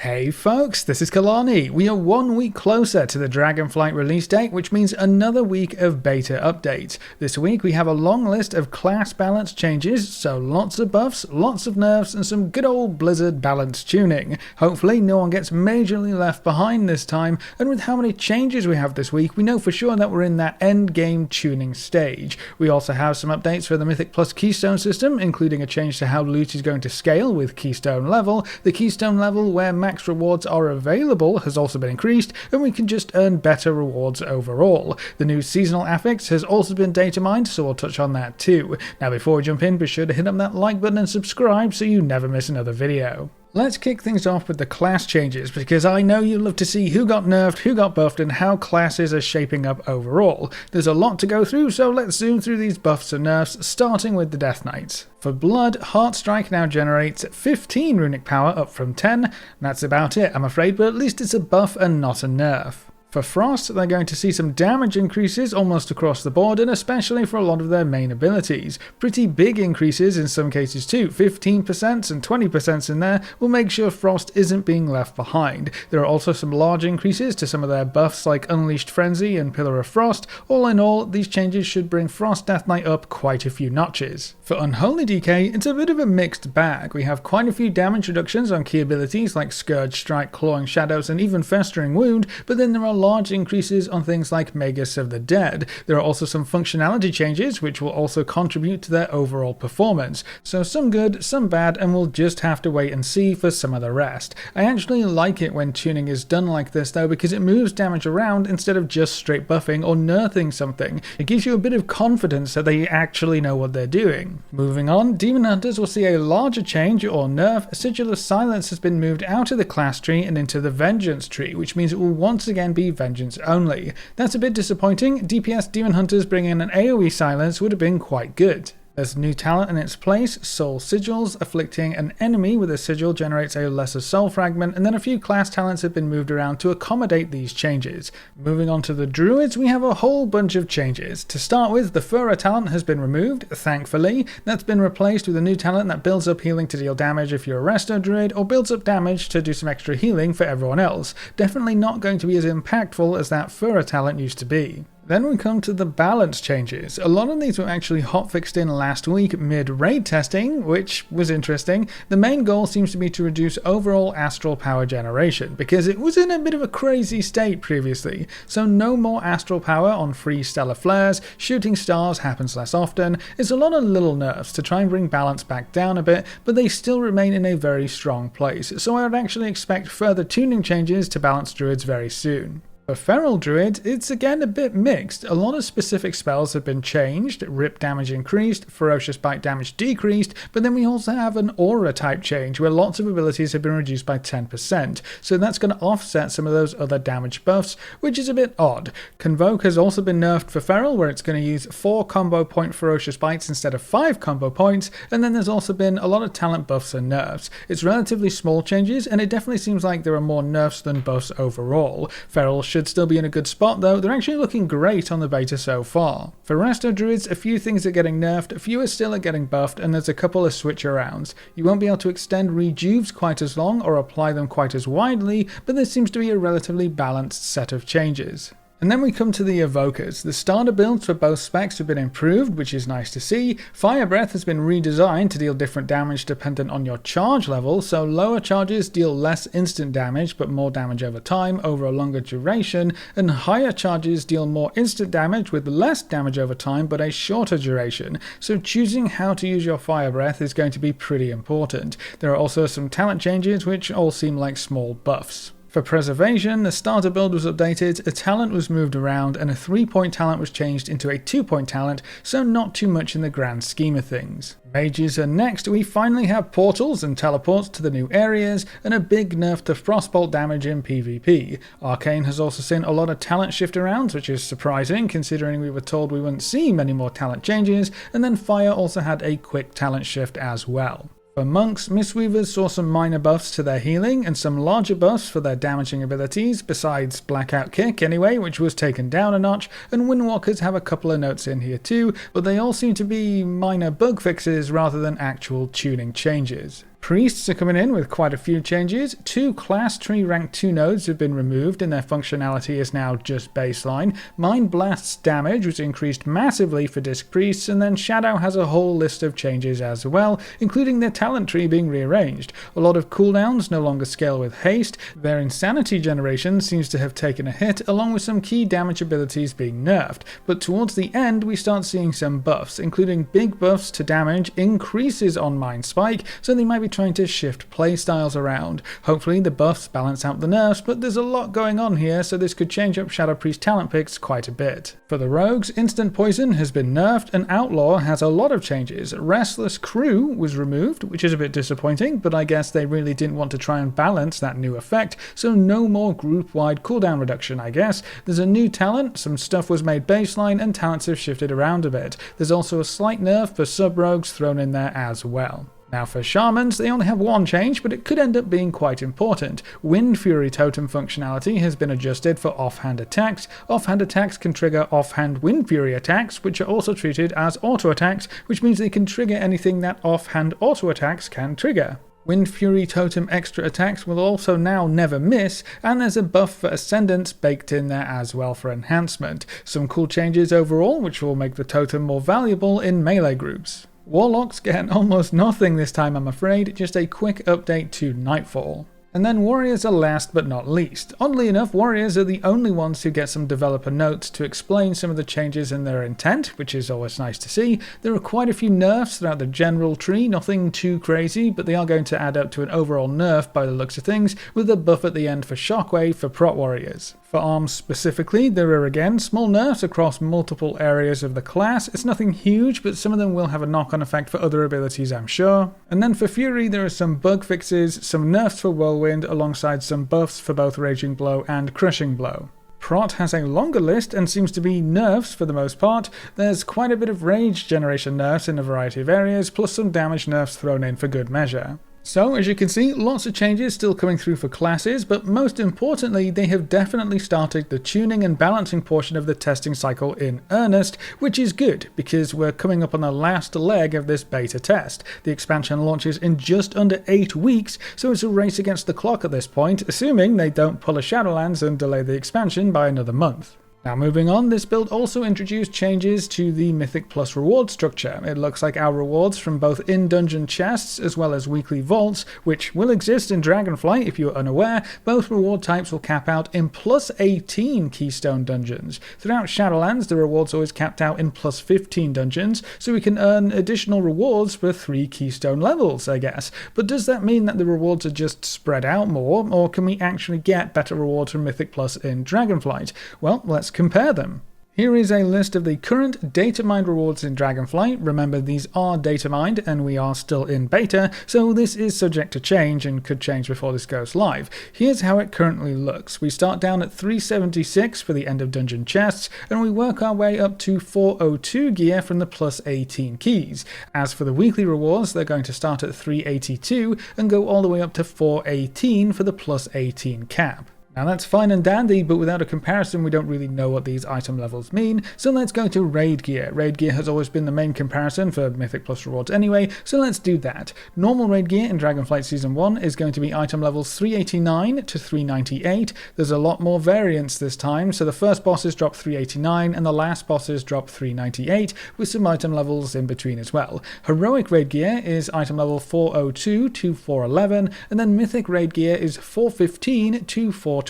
Hey folks, this is Kalani. We are 1 week closer to the Dragonflight release date, which means another week of beta updates. This week we have a long list of class balance changes, so lots of buffs, lots of nerfs, and some good old Blizzard balance tuning. Hopefully no one gets majorly left behind this time, and with how many changes we have this week, we know for sure that we're in that end game tuning stage. We also have some updates for the Mythic plus keystone system, including a change to how loot is going to scale with keystone level. The keystone level where max rewards are available has also been increased, and we can just earn better rewards overall. The new seasonal affix has also been data mined, so we'll touch on that too. Now before we jump in, be sure to hit up that like button and subscribe so you never miss another video. Let's kick things off with the class changes, because I know you love to see who got nerfed, who got buffed, and how classes are shaping up overall. There's a lot to go through, so let's zoom through these buffs and nerfs, starting with the Death Knights. For Blood, Heartstrike now generates 15 runic power, up from 10, and that's about it, I'm afraid, but at least it's a buff and not a nerf. For Frost, they're going to see some damage increases almost across the board, and especially for a lot of their main abilities. Pretty big increases in some cases too, 15% and 20% in there will make sure Frost isn't being left behind. There are also some large increases to some of their buffs like Unleashed Frenzy and Pillar of Frost. All in all, these changes should bring Frost Death Knight up quite a few notches. For Unholy DK, it's a bit of a mixed bag. We have quite a few damage reductions on key abilities like Scourge Strike, Clawing Shadows, and even Festering Wound, but then there are large increases on things like Magus of the Dead. There are also some functionality changes which will also contribute to their overall performance. So some good, some bad, and we'll just have to wait and see for some of the rest. I actually like it when tuning is done like this though, because it moves damage around instead of just straight buffing or nerfing something. It gives you a bit of confidence that they actually know what they're doing. Moving on, Demon Hunters will see a larger change or nerf. Sigil of Silence has been moved out of the class tree and into the Vengeance tree, which means it will once again be Vengeance only. That's a bit disappointing. DPS Demon Hunters bringing in an AoE silence would have been quite good. There's a new talent in its place, Soul Sigils. Afflicting an enemy with a sigil generates a lesser soul fragment, and then a few class talents have been moved around to accommodate these changes. Moving on to the Druids, we have a whole bunch of changes. To start with, the Furor talent has been removed, thankfully. That's been replaced with a new talent that builds up healing to deal damage if you're a Resto Druid, or builds up damage to do some extra healing for everyone else. Definitely not going to be as impactful as that Furor talent used to be. Then we come to the balance changes. A lot of these were actually hotfixed in last week mid-raid testing, which was interesting. The main goal seems to be to reduce overall astral power generation, because it was in a bit of a crazy state previously. So no more astral power on free stellar flares, shooting stars happens less often. It's a lot of little nerfs to try and bring balance back down a bit, but they still remain in a very strong place. So I would actually expect further tuning changes to balance druids very soon. For Feral Druid, it's again a bit mixed. A lot of specific spells have been changed, Rip damage increased, Ferocious Bite damage decreased, but then we also have an aura type change where lots of abilities have been reduced by 10%, so that's going to offset some of those other damage buffs, which is a bit odd. Convoke has also been nerfed for Feral, where it's going to use 4 combo point Ferocious Bites instead of 5 combo points, and then there's also been a lot of talent buffs and nerfs. It's relatively small changes, and it definitely seems like there are more nerfs than buffs overall. Feral should still be in a good spot though. They're actually looking great on the beta so far. For Resto Druids, a few things are getting nerfed, a few are still getting buffed, and there's a couple of switch arounds. You won't be able to extend rejuves quite as long or apply them quite as widely, but there seems to be a relatively balanced set of changes. And then we come to the Evokers. The starter builds for both specs have been improved, which is nice to see. Fire Breath has been redesigned to deal different damage dependent on your charge level, so lower charges deal less instant damage but more damage over time over a longer duration, and higher charges deal more instant damage with less damage over time but a shorter duration. So choosing how to use your Fire Breath is going to be pretty important. There are also some talent changes which all seem like small buffs. For Preservation, the starter build was updated, a talent was moved around, and a 3-point talent was changed into a 2-point talent, so not too much in the grand scheme of things. Mages are next. We finally have portals and teleports to the new areas, and a big nerf to Frostbolt damage in PvP. Arcane has also seen a lot of talent shift arounds, which is surprising considering we were told we wouldn't see many more talent changes, and then Fire also had a quick talent shift as well. For monks, Mistweavers saw some minor buffs to their healing and some larger buffs for their damaging abilities, besides Blackout Kick anyway, which was taken down a notch, and Windwalkers have a couple of notes in here too, but they all seem to be minor bug fixes rather than actual tuning changes. Priests are coming in with quite a few changes. 2 class tree rank 2 nodes have been removed and their functionality is now just baseline. Mind Blast's damage was increased massively for Disc Priests, and then Shadow has a whole list of changes as well, including their talent tree being rearranged. A lot of cooldowns no longer scale with haste, their insanity generation seems to have taken a hit, along with some key damage abilities being nerfed, but towards the end we start seeing some buffs, including big buffs to damage, increases on Mind Spike, so they might be trying to shift playstyles around. Hopefully the buffs balance out the nerfs, but there's a lot going on here, so this could change up Shadow Priest talent picks quite a bit. For the rogues, instant poison has been nerfed and Outlaw has a lot of changes. Restless Crew was removed, which is a bit disappointing, but I guess they really didn't want to try and balance that new effect, so no more group-wide cooldown reduction, I guess. There's a new talent, some stuff was made baseline, and talents have shifted around a bit. There's also a slight nerf for sub-rogues thrown in there as well. Now for Shamans, they only have one change, but it could end up being quite important. Wind Fury totem functionality has been adjusted for offhand attacks. Offhand attacks can trigger offhand Wind Fury attacks, which are also treated as auto attacks, which means they can trigger anything that offhand auto attacks can trigger. Wind Fury totem extra attacks will also now never miss, and there's a buff for Ascendants baked in there as well for enhancement. Some cool changes overall, which will make the totem more valuable in melee groups. Warlocks get almost nothing this time, I'm afraid, just a quick update to Nightfall. And then Warriors are last but not least. Oddly enough, Warriors are the only ones who get some developer notes to explain some of the changes in their intent, which is always nice to see. There are quite a few nerfs throughout the general tree, nothing too crazy, but they are going to add up to an overall nerf by the looks of things, with a buff at the end for Shockwave for Prot Warriors. For arms specifically, there are again small nerfs across multiple areas of the class. It's nothing huge, but some of them will have a knock-on effect for other abilities, I'm sure. And then for Fury, there are some bug fixes, some nerfs for Whirlwind, alongside some buffs for both Raging Blow and Crushing Blow. Prot has a longer list and seems to be nerfs for the most part. There's quite a bit of rage generation nerfs in a variety of areas, plus some damage nerfs thrown in for good measure. So, as you can see, lots of changes still coming through for classes, but most importantly, they have definitely started the tuning and balancing portion of the testing cycle in earnest, which is good, because we're coming up on the last leg of this beta test. The expansion launches in just under 8 weeks, so it's a race against the clock at this point, assuming they don't pull a Shadowlands and delay the expansion by another month. Now moving on, this build also introduced changes to the Mythic Plus reward structure. It looks like our rewards from both in-dungeon chests as well as weekly vaults, which will exist in Dragonflight if you're unaware, both reward types will cap out in plus 18 keystone dungeons. Throughout Shadowlands, the rewards always capped out in plus 15 dungeons, so we can earn additional rewards for 3 keystone levels, I guess. But does that mean that the rewards are just spread out more, or can we actually get better rewards from Mythic Plus in Dragonflight? Well, let's compare them. Here is a list of the current data mined rewards in Dragonflight. Remember, these are data mined and we are still in beta, so this is subject to change and could change before this goes live. Here's how it currently looks. We start down at 376 for the end of dungeon chests, and we work our way up to 402 gear from the plus 18 keys. As for the weekly rewards, they're going to start at 382 and go all the way up to 418 for the plus 18 cap. Now that's fine and dandy, but without a comparison we don't really know what these item levels mean, so let's go to Raid Gear. Raid Gear has always been the main comparison for Mythic Plus rewards anyway, so let's do that. Normal Raid Gear in Dragonflight Season 1 is going to be item levels 389 to 398. There's a lot more variance this time, so the first bosses drop 389 and the last bosses drop 398, with some item levels in between as well. Heroic Raid Gear is item level 402 to 411, and then Mythic Raid Gear is 415 to 424.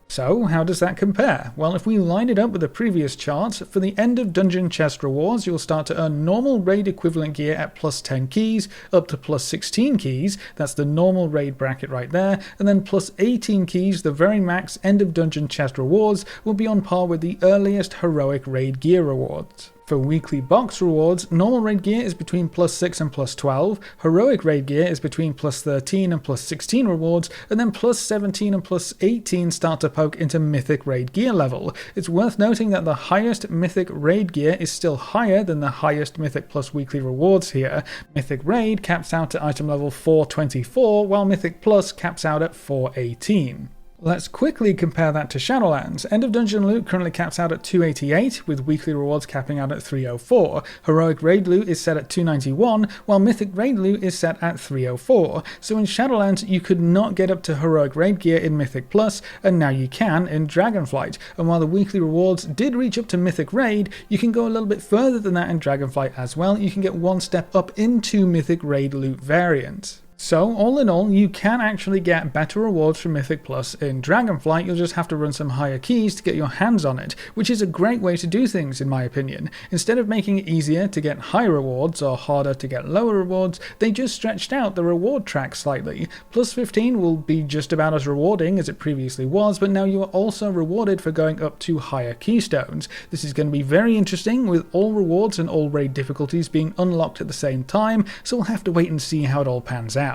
So how does that compare? Well, if we line it up with the previous chart, for the end of dungeon chest rewards, you'll start to earn normal raid equivalent gear at plus 10 keys, up to plus 16 keys, that's the normal raid bracket right there, and then plus 18 keys, the very max end of dungeon chest rewards, will be on par with the earliest heroic raid gear rewards. For weekly box rewards, normal raid gear is between plus 6 and plus 12, heroic raid gear is between plus 13 and plus 16 rewards, and then plus 17 and plus 18 start to poke into mythic raid gear level. It's worth noting that the highest mythic raid gear is still higher than the highest mythic plus weekly rewards here. Mythic raid caps out at item level 424, while mythic plus caps out at 418. Let's quickly compare that to Shadowlands. End of dungeon loot currently caps out at 288, with weekly rewards capping out at 304. Heroic raid loot is set at 291, while Mythic raid loot is set at 304. So in Shadowlands, you could not get up to heroic raid gear in Mythic Plus, and now you can in Dragonflight. And while the weekly rewards did reach up to Mythic raid, you can go a little bit further than that in Dragonflight as well. You can get one step up into Mythic raid loot variant. So, all in all, you can actually get better rewards from Mythic Plus in Dragonflight. You'll just have to run some higher keys to get your hands on it, which is a great way to do things in my opinion. Instead of making it easier to get high rewards or harder to get lower rewards, they just stretched out the reward track slightly. Plus 15 will be just about as rewarding as it previously was, but now you are also rewarded for going up to higher keystones. This is going to be very interesting, with all rewards and all raid difficulties being unlocked at the same time, so we'll have to wait and see how it all pans out.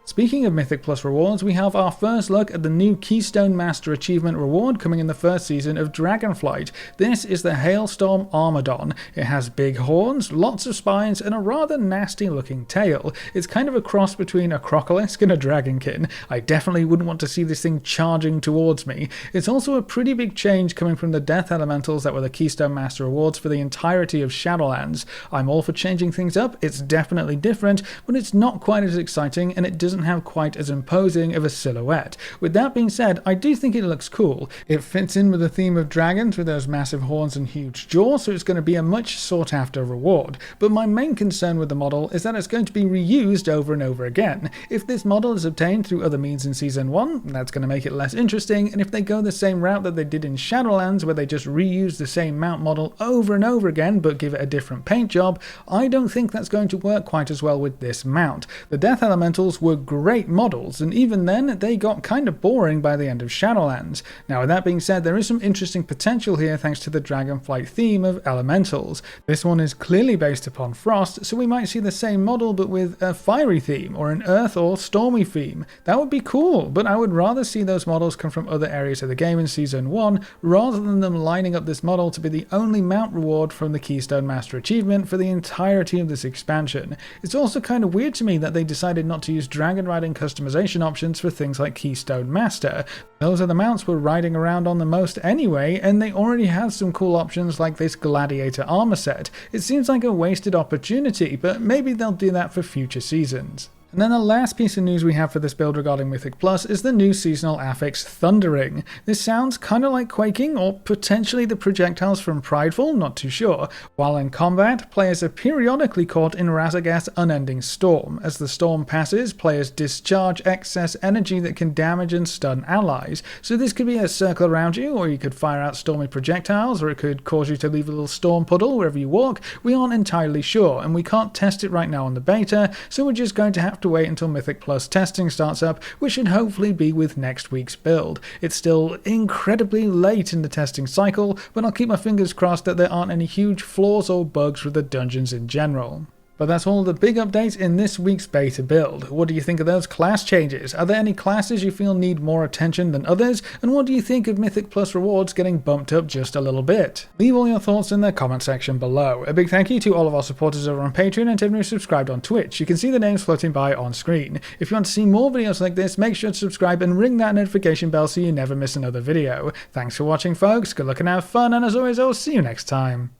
Speaking of Mythic Plus rewards, we have our first look at the new Keystone Master Achievement reward coming in the first season of Dragonflight. This is the Hailstorm Armadon. It has big horns, lots of spines, and a rather nasty looking tail. It's kind of a cross between a crocolisk and a dragonkin. I definitely wouldn't want to see this thing charging towards me. It's also a pretty big change coming from the Death Elementals that were the Keystone Master rewards for the entirety of Shadowlands. I'm all for changing things up. It's definitely different, but it's not quite as exciting, and it doesn't have quite as imposing of a silhouette. With that being said, I do think it looks cool. It fits in with the theme of dragons with those massive horns and huge jaws, so it's going to be a much sought after reward. But my main concern with the model is that it's going to be reused over and over again. If this model is obtained through other means in Season 1, that's going to make it less interesting, and if they go the same route that they did in Shadowlands, where they just reuse the same mount model over and over again but give it a different paint job, I don't think that's going to work quite as well with this mount. The Death Elementals were great models, and even then they got kind of boring by the end of Shadowlands. Now with that being said, there is some interesting potential here thanks to the Dragonflight theme of elementals. This one is clearly based upon frost, so we might see the same model but with a fiery theme or an earth or stormy theme. That would be cool, but I would rather see those models come from other areas of the game in Season 1 rather than them lining up this model to be the only mount reward from the Keystone Master achievement for the entirety of this expansion. It's also kind of weird to me that they decided not to use dragon riding customization options for things like Keystone Master. Those are the mounts we're riding around on the most anyway, and they already have some cool options like this Gladiator armor set. It seems like a wasted opportunity, but maybe they'll do that for future seasons. And then the last piece of news we have for this build regarding Mythic Plus is the new seasonal affix Thundering. This sounds kind of like Quaking, or potentially the projectiles from Prideful, not too sure. While in combat, players are periodically caught in Razagast's Unending Storm. As the storm passes, players discharge excess energy that can damage and stun allies. So this could be a circle around you, or you could fire out stormy projectiles, or it could cause you to leave a little storm puddle wherever you walk. We aren't entirely sure, and we can't test it right now on the beta, so we're just going to have to wait until Mythic Plus testing starts up, which should hopefully be with next week's build. It's still incredibly late in the testing cycle, but I'll keep my fingers crossed that there aren't any huge flaws or bugs with the dungeons in general. But that's all the big updates in this week's beta build. What do you think of those class changes? Are there any classes you feel need more attention than others? And what do you think of Mythic Plus rewards getting bumped up just a little bit? Leave all your thoughts in the comment section below. A big thank you to all of our supporters over on Patreon and to everyone who subscribed on Twitch. You can see the names floating by on screen. If you want to see more videos like this, make sure to subscribe and ring that notification bell so you never miss another video. Thanks for watching folks, good luck and have fun, and as always I'll see you next time.